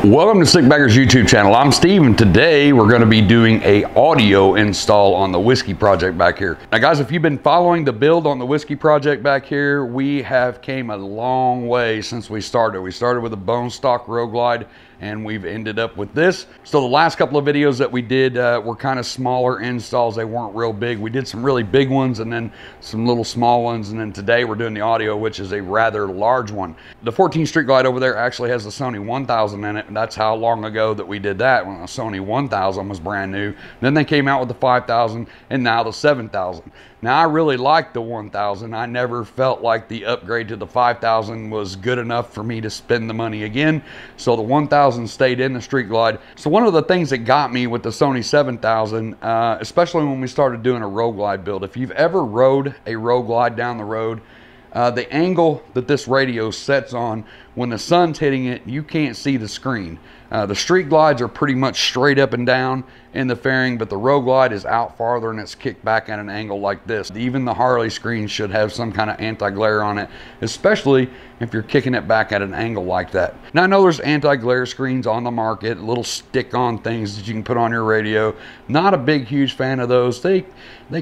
Welcome to Sikbaggers YouTube channel. I'm Steve, and today we're going to be doing a audio install on the Whiskey project back here. Now guys, if you've been following the build on the Whiskey project back here, we have came a long way since we started. We started with a bone stock Road Glide, and we've ended up with this. So the last couple of videos that we did were kind of smaller installs. They weren't real big. We did some really big ones and then some little small ones, and then today we're doing the audio, which is a rather large one. The 14 Street Glide over there actually has the Sony 1000 in it, and that's how long ago that we did that, when the Sony 1000 was brand new. Then they came out with the 5000 and now the 7000. Now I really liked the 1000. I never felt like the upgrade to the 5000 was good enough for me to spend the money again. So the 1000 stayed in the Street Glide. So one of the things that got me with the Sony 7000, especially when we started doing a Road Glide build, if you've ever rode a Road Glide down the road, the angle that this radio sets on, when the sun's hitting it, you can't see the screen. The Street Glides are pretty much straight up and down in the fairing, but the Road Glide is out farther and it's kicked back at an angle like this. Even the Harley screen should have some kind of anti-glare on it, especially if you're kicking it back at an angle like that. Now I know there's anti-glare screens on the market, little stick-on things that you can put on your radio. Not a big, huge fan of those. They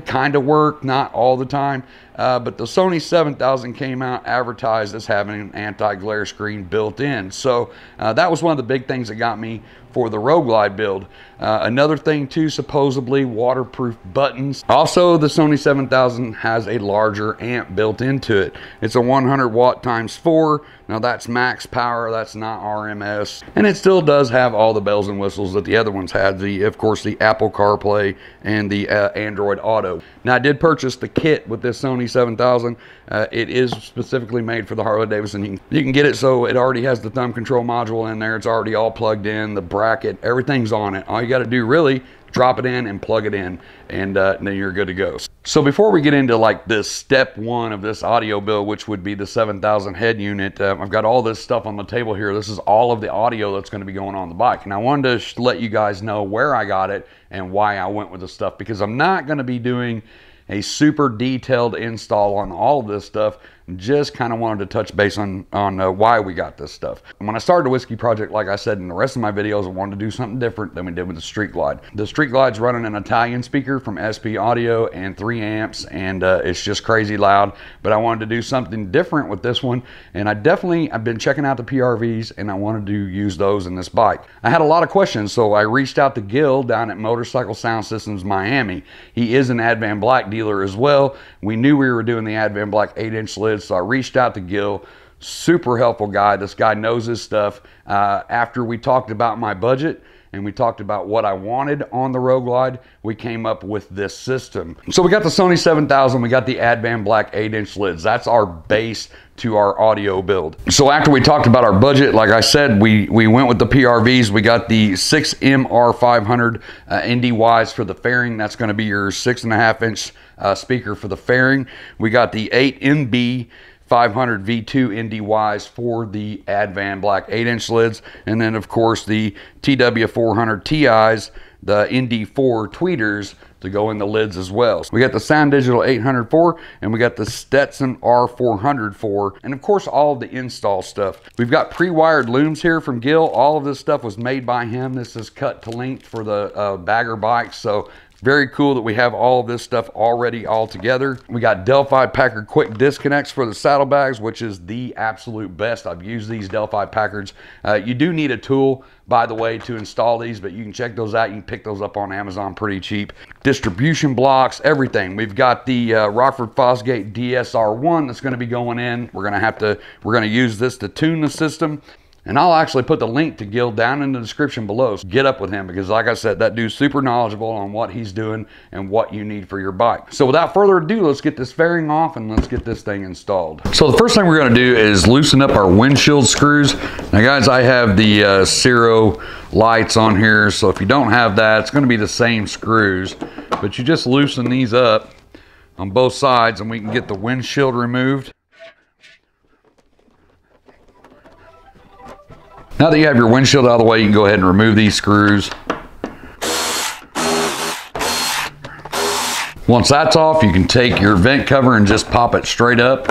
kind of work, not all the time. But the Sony 7000 came out advertised as having an anti-glare screen built in. So that was one of the big things that got me for the Road Glide build. Another thing too, supposedly waterproof buttons. Also, the Sony 7000 has a larger amp built into it. It's a 100 watt times 4. Now that's max power, that's not RMS. And it still does have all the bells and whistles that the other ones had. Of course, the Apple CarPlay and the Android Auto. Now I did purchase the kit with this Sony 7000. It is specifically made for the Harley Davidson. You can get it so it already has the thumb control module in there. It's already all plugged in, the bracket, everything's on it. All you got to do really, drop it in and plug it in, and then you're good to go. So before we get into like this step one of this audio build, which would be the 7000 head unit, I've got all this stuff on the table here. This is all of the audio that's going to be going on the bike, and I wanted to let you guys know where I got it and why I went with the stuff, because I'm not going to be doing a super detailed install on all of this stuff. Just kind of wanted to touch base on why we got this stuff. When I started the Whiskey project, like I said in the rest of my videos, I wanted to do something different than we did with the Street Glide. The Street Glide's running an Italian speaker from SP Audio and 3 amps, and it's just crazy loud. But I wanted to do something different with this one, and I've been checking out the PRVs, and I wanted to use those in this bike. I had a lot of questions, so I reached out to Gil down at Motorcycle Sound Systems Miami. He is an Advan Black dealer as well. We knew we were doing the Advan Black 8-inch lids, so I reached out to Gil. Super helpful guy. This guy knows his stuff. After we talked about my budget and we talked about what I wanted on the Road Glide, we came up with this system. So we got the Sony 7000, we got the Advan Black 8-inch lids. That's our base to our audio build. So after we talked about our budget, like I said, we went with the PRVs. We got the 6MR500 ND-Wise for the fairing. That's going to be your 6.5-inch speaker for the fairing. We got the 8MB 500 V2 ND-Wise for the Advan Black 8-inch lids, and then of course the TW400 TIs, the ND4 tweeters to go in the lids as well. So we got the Sound Digital 804, and we got the Stetson R404, and of course all of the install stuff. We've got pre-wired looms here from Gil. All of this stuff was made by him. This is cut to length for the bagger bikes, so very cool that we have all of this stuff already all together. We got Delphi Packard quick disconnects for the saddlebags, which is the absolute best. I've used these Delphi Packards. You do need a tool, by the way, to install these, but you can check those out. You can pick those up on Amazon pretty cheap. Distribution blocks, everything. We've got the Rockford Fosgate DSR1 that's going to be going in. We're going to use this to tune the system. And I'll actually put the link to Gil down in the description below. So get up with him, because like I said, that dude's super knowledgeable on what he's doing and what you need for your bike. So without further ado, let's get this fairing off and let's get this thing installed. So the first thing we're going to do is loosen up our windshield screws. Now guys, I have the Zero lights on here, so if you don't have that, it's going to be the same screws, but you just loosen these up on both sides and we can get the windshield removed. Now that you have your windshield out of the way, you can go ahead and remove these screws. Once that's off, you can take your vent cover and just pop it straight up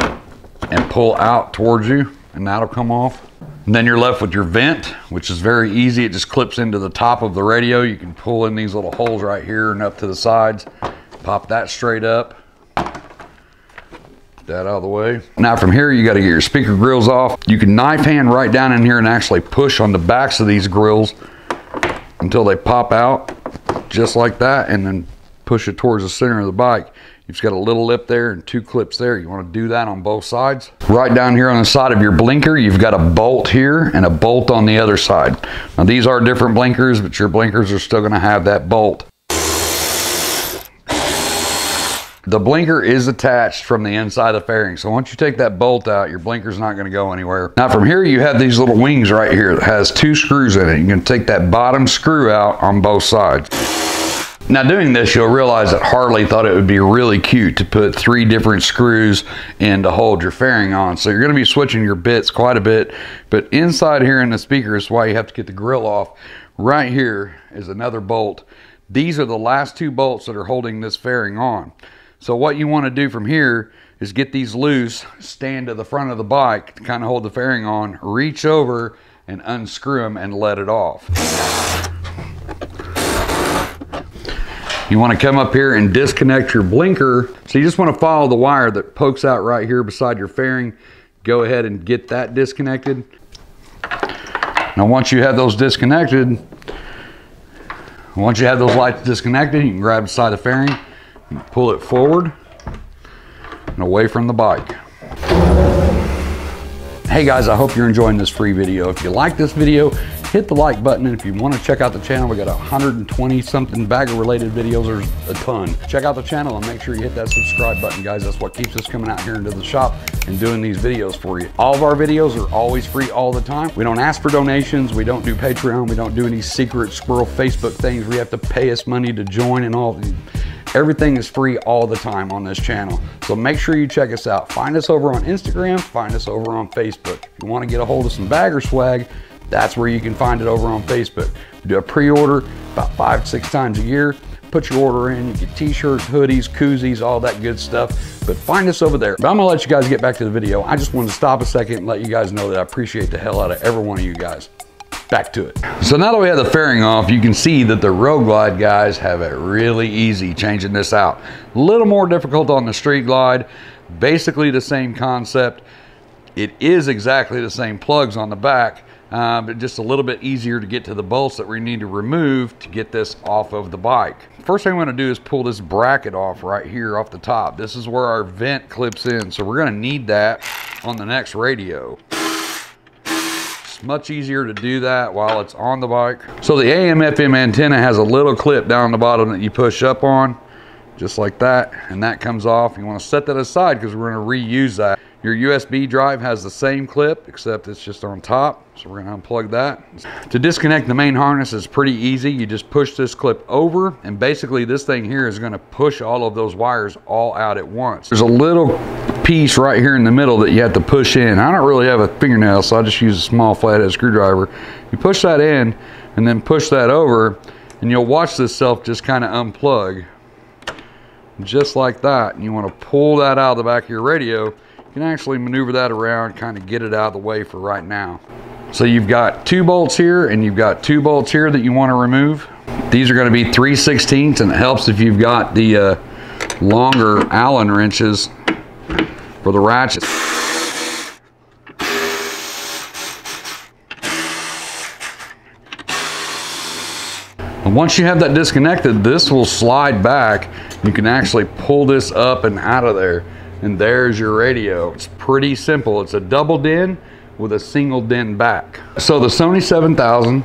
and pull out towards you, and that'll come off. And then you're left with your vent, which is very easy. It just clips into the top of the radio. You can pull in these little holes right here and up to the sides. Pop that straight up. That out of the way. Now from here, you got to get your speaker grills off. You can knife hand right down in here and actually push on the backs of these grills until they pop out, just like that, and then push it towards the center of the bike. You've just got a little lip there and 2 clips there. You want to do that on both sides. Right down here on the side of your blinker, you've got a bolt here and a bolt on the other side. Now these are different blinkers, but your blinkers are still going to have that bolt. The blinker is attached from the inside of the fairing, so once you take that bolt out, your blinker's not going to go anywhere. Now from here, you have these little wings right here that has 2 screws in it. You can take that bottom screw out on both sides. Now doing this, you'll realize that Harley thought it would be really cute to put 3 different screws in to hold your fairing on. So you're going to be switching your bits quite a bit, but inside here in the speaker is why you have to get the grill off. Right here is another bolt. These are the last 2 bolts that are holding this fairing on. So what you want to do from here is get these loose, stand to the front of the bike to kind of hold the fairing on, reach over and unscrew them and let it off. You want to come up here and disconnect your blinker. So you just want to follow the wire that pokes out right here beside your fairing. Go ahead and get that disconnected. Now once you have those disconnected, once you have those lights disconnected, you can grab the side of the fairing, pull it forward and away from the bike. Hey guys, I hope you're enjoying this free video. If you like this video, hit the like button, and if you want to check out the channel, we got 120 something bagger related videos. There's a ton. Check out the channel and make sure you hit that subscribe button, guys. That's what keeps us coming out here into the shop and doing these videos for you. All of our videos are always free all the time. We don't ask for donations. We don't do Patreon. We don't do any secret squirrel Facebook things where you have to pay us money to join and all. Everything is free all the time on this channel. So make sure you check us out. Find us over on Instagram, find us over on Facebook. If you want to get a hold of some bagger swag, that's where you can find it over on Facebook. We do a pre-order about 5-6 times a year. Put your order in, you get t-shirts, hoodies, koozies, all that good stuff. But find us over there. But I'm gonna let you guys get back to the video. I just wanted to stop a second and let you guys know that I appreciate the hell out of every one of you guys. Back to it. So now that we have the fairing off, you can see that the Road Glide guys have it really easy changing this out. A little more difficult on the Street Glide. Basically the same concept. It is exactly the same plugs on the back, but just a little bit easier to get to the bolts that we need to remove to get this off of the bike. First thing I'm going to do is pull this bracket off right here off the top. This is where our vent clips in, so we're going to need that on the next radio. Much easier to do that while it's on the bike. So the AM/FM antenna has a little clip down the bottom that you push up on, just like that, and that comes off. You want to set that aside because we're going to reuse that. Your USB drive has the same clip, except it's just on top, so we're going to unplug that. To disconnect the main harness is pretty easy. You just push this clip over, and basically this thing here is going to push all of those wires all out at once. There's a little piece right here in the middle that you have to push in. I don't really have a fingernail, so I just use a small flathead screwdriver. You push that in and then push that over, and you'll watch this self just kind of unplug just like that. And you want to pull that out of the back of your radio. You can actually maneuver that around, kind of get it out of the way for right now. So you've got 2 bolts here and you've got 2 bolts here that you want to remove. These are going to be 3/16, and it helps if you've got the longer Allen wrenches for the ratchets. And once you have that disconnected, this will slide back. You can actually pull this up and out of there, and there's your radio. It's pretty simple. It's a double DIN with a single DIN back. So the Sony 7000,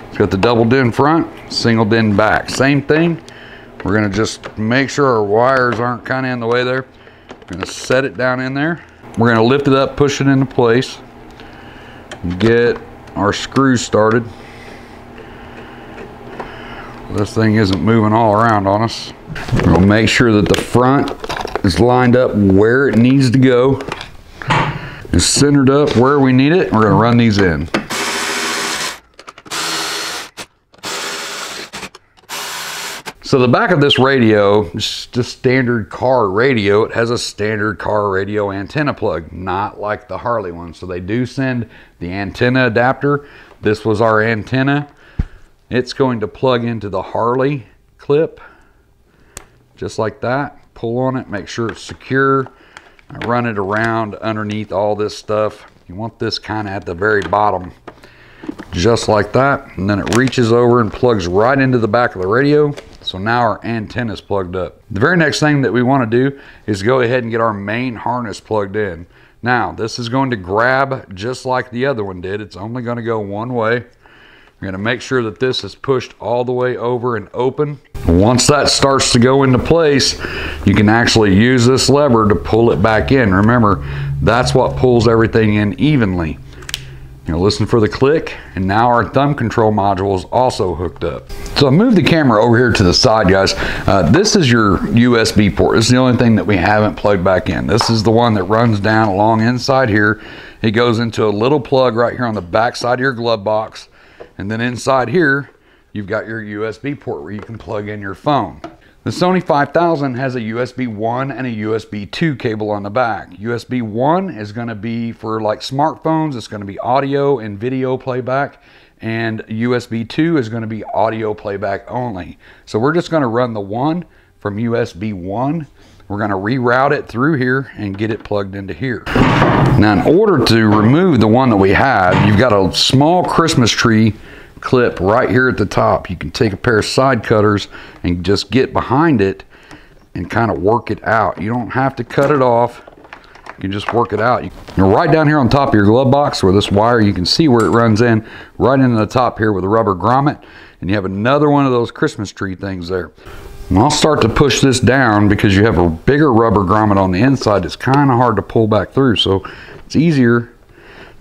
it's got the double DIN front, single DIN back. Same thing. We're gonna just make sure our wires aren't kind of in the way there. We're gonna set it down in there. We're gonna lift it up, push it into place, get our screws started. This thing isn't moving all around on us. We're gonna make sure that the front is lined up where it needs to go. It's centered up where we need it. We're gonna run these in. So the back of this radio is just standard car radio. It has a standard car radio antenna plug, not like the Harley one. So they do send the antenna adapter. This was our antenna. It's going to plug into the Harley clip, just like that. Pull on it, make sure it's secure. I run it around underneath all this stuff. You want this kind of at the very bottom, just like that. And then it reaches over and plugs right into the back of the radio. So now our antenna is plugged up. The very next thing that we want to do is go ahead and get our main harness plugged in. Now, this is going to grab just like the other one did. It's only going to go one way. We're going to make sure that this is pushed all the way over and open. Once that starts to go into place, you can actually use this lever to pull it back in. Remember, that's what pulls everything in evenly. Listen for the click, and now our thumb control module is also hooked up. So I moved the camera over here to the side, guys. This is your USB port. This is the only thing that we haven't plugged back in. This is the one that runs down along inside here. It goes into a little plug right here on the back side of your glove box. And then inside here, you've got your USB port where you can plug in your phone. The Sony 5000 has a USB 1 and a USB 2 cable on the back. USB 1 is going to be for like smartphones. It's going to be audio and video playback. And USB 2 is going to be audio playback only. So we're just going to run the one from USB 1. We're going to reroute it through here and get it plugged into here. Now, in order to remove the one that we have, you've got a small Christmas tree clip right here at the top. You can take a pair of side cutters and just get behind it and kind of work it out. You don't have to cut it off. You can just work it out. You're right down here on top of your glove box where this wire, you can see where it runs in, right into the top here with a rubber grommet, and you have another one of those Christmas tree things there. And I'll start to push this down because you have a bigger rubber grommet on the inside. It's kind of hard to pull back through, so it's easier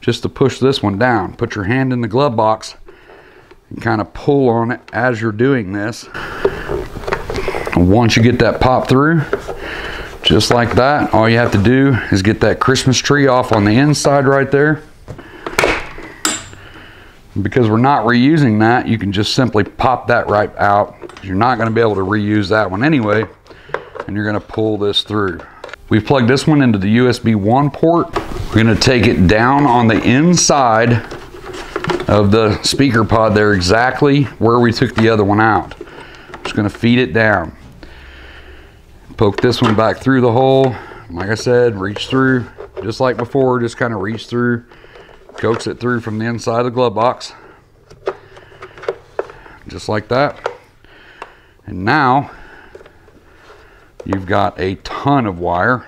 just to push this one down. Put your hand in the glove box and kind of pull on it as you're doing this. And once you get that pop through, just like that, all you have to do is get that Christmas tree off on the inside right there. Because we're not reusing that, you can just simply pop that right out. You're not going to be able to reuse that one anyway, and you're going to pull this through. We've plugged this one into the USB 1 port. We're going to take it down on the inside of the speaker pod there, exactly where we took the other one out. Just going to feed it down. Poke this one back through the hole. Like I said, reach through, just like before, just kind of reach through, coax it through from the inside of the glove box. Just like that. And now, you've got a ton of wire.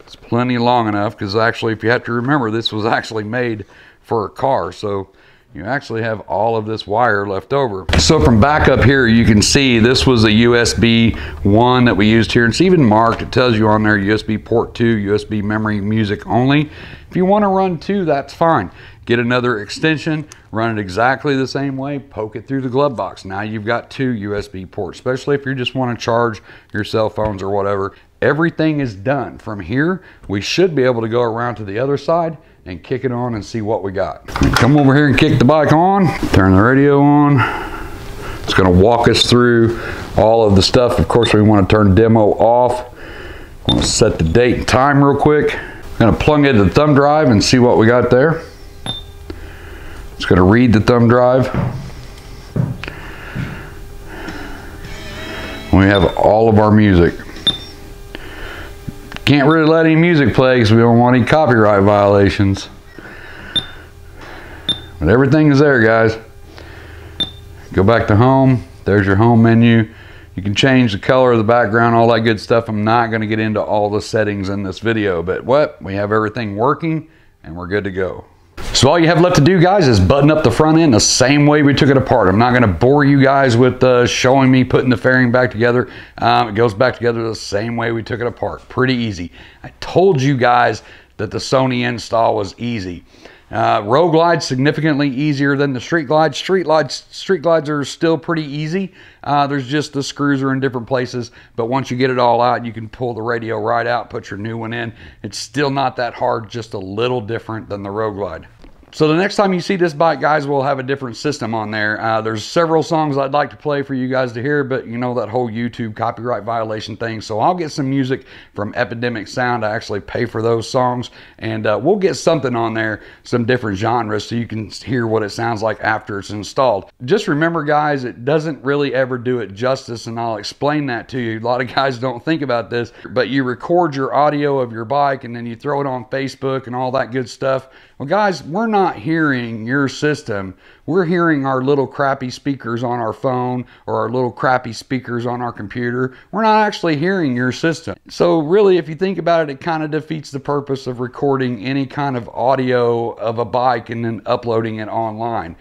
It's plenty long enough, because actually, if you have to remember, this was actually made for a car, so you actually have all of this wire left over. So from back up here, you can see this was a USB 1 that we used here. It's even marked. It tells you on there USB port 2, USB memory music only. If you want to run 2, that's fine. Get another extension, run it exactly the same way, poke it through the glove box. Now you've got 2 USB ports, especially if you just want to charge your cell phones or whatever. Everything is done. From here, we should be able to go around to the other side and kick it on and see what we got. Come over here and kick the bike on, turn the radio on. It's going to walk us through all of the stuff. Of course, we want to turn demo off. I'm going to set the date and time real quick. I'm going to plug it into the thumb drive and see what we got there. It's going to read the thumb drive. We have all of our music. Can't really let any music play because we don't want any copyright violations. But everything is there, guys. Go back to home. There's your home menu. You can change the color of the background, all that good stuff. I'm not going to get into all the settings in this video, but we have everything working and we're good to go. So all you have left to do, guys, is button up the front end the same way we took it apart. I'm not going to bore you guys with showing me putting the fairing back together. It goes back together the same way we took it apart. Pretty easy. I told you guys that the Sony install was easy. Road Glide significantly easier than the Street Glide. Street Glides are still pretty easy. There's just the screws are in different places, but once you get it all out, you can pull the radio right out, put your new one in. It's still not that hard, just a little different than the Road Glide. So the next time you see this bike, guys, we'll have a different system on there. There's several songs I'd like to play for you guys to hear, but you know that whole YouTube copyright violation thing. So I'll get some music from Epidemic Sound to actually pay for those songs, and we'll get something on there, some different genres, so you can hear what it sounds like after it's installed. Just remember, guys, it doesn't really ever do it justice, and I'll explain that to you. A lot of guys don't think about this, but you record your audio of your bike and then you throw it on Facebook and all that good stuff. Well, guys, we're not hearing your system. We're hearing our little crappy speakers on our phone or our little crappy speakers on our computer. We're not actually hearing your system. So really, if you think about it, it kind of defeats the purpose of recording any kind of audio of a bike and then uploading it online.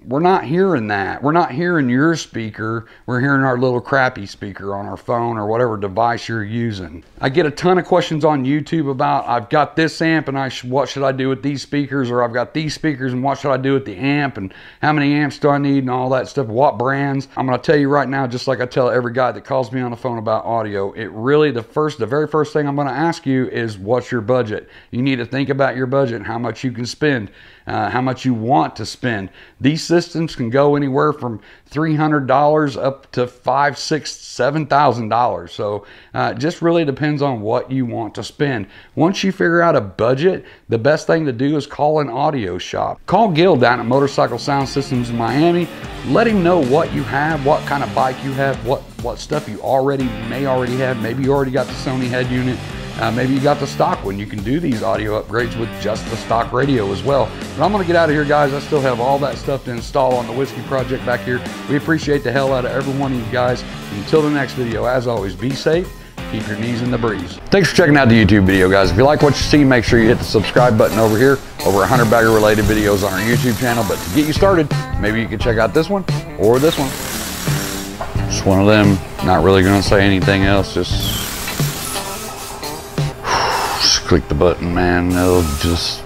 We're not hearing that. We're not hearing your speaker. We're hearing our little crappy speaker on our phone or whatever device you're using. I get a ton of questions on YouTube about, I've got this amp and what should I do with these speakers, or I've got these speakers and what should I do with the amp, and how many amps do I need and all that stuff, what brands. I'm going to tell you right now, just like I tell every guy that calls me on the phone about audio, it really, the very first thing I'm going to ask you is, what's your budget? You need to think about your budget and how much you can spend. How much you want to spend. These systems can go anywhere from $300 up to $5,000, $6,000, $7,000. So it just really depends on what you want to spend. Once you figure out a budget, the best thing to do is call an audio shop. Call Gil down at Motorcycle Sound Systems in Miami. Let him know what you have, what kind of bike you have, what stuff you may already have. Maybe you already got the Sony head unit. Maybe you got the stock one. You can do these audio upgrades with just the stock radio as well. But I'm going to get out of here, guys. I still have all that stuff to install on the Whiskey Project back here. We appreciate the hell out of every one of you guys. Until the next video, as always, be safe. Keep your knees in the breeze. Thanks for checking out the YouTube video, guys. If you like what you see, make sure you hit the subscribe button over here. Over 100 bagger related videos on our YouTube channel. But to get you started, maybe you can check out this one or this one. Just one of them. Not really going to say anything else. Just click the button, man. It'll just